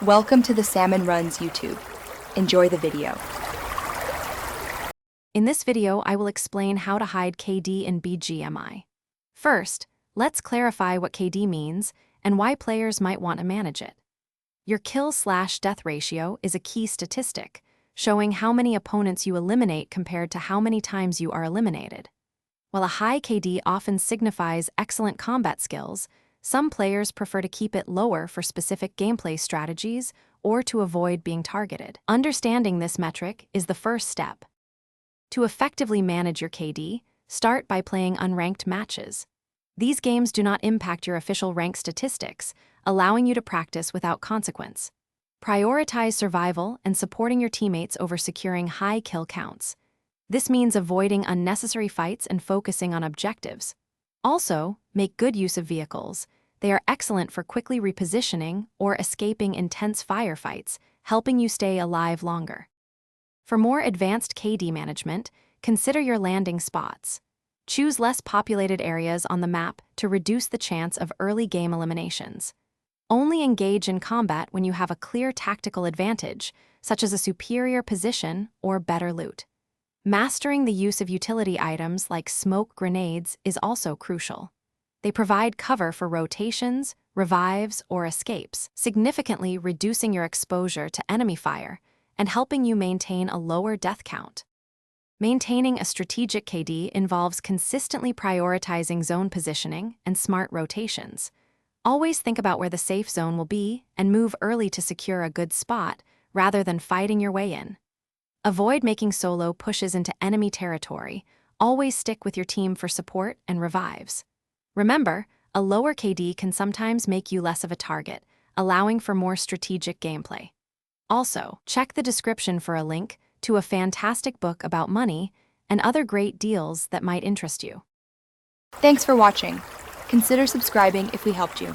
Welcome to the Salmon Runs YouTube. Enjoy the video. In this video, I will explain how to hide KD in BGMI. First, let's clarify what KD means and why players might want to manage it. Your kill/death ratio is a key statistic, showing how many opponents you eliminate compared to how many times you are eliminated. While a high KD often signifies excellent combat skills, some players prefer to keep it lower for specific gameplay strategies or to avoid being targeted. Understanding this metric is the first step. To effectively manage your KD, start by playing unranked matches. These games do not impact your official rank statistics, allowing you to practice without consequence. Prioritize survival and supporting your teammates over securing high kill counts. This means avoiding unnecessary fights and focusing on objectives. Also, make good use of vehicles. They are excellent for quickly repositioning or escaping intense firefights, helping you stay alive longer. For more advanced KD management, consider your landing spots. Choose less populated areas on the map to reduce the chance of early game eliminations. Only engage in combat when you have a clear tactical advantage, such as a superior position or better loot. Mastering the use of utility items like smoke grenades is also crucial. They provide cover for rotations, revives, or escapes, significantly reducing your exposure to enemy fire and helping you maintain a lower death count. Maintaining a strategic KD involves consistently prioritizing zone positioning and smart rotations. Always think about where the safe zone will be and move early to secure a good spot rather than fighting your way in. Avoid making solo pushes into enemy territory. Always stick with your team for support and revives. Remember, a lower KD can sometimes make you less of a target, allowing for more strategic gameplay. Also, check the description for a link to a fantastic book about money and other great deals that might interest you. Thanks for watching. Consider subscribing if we helped you.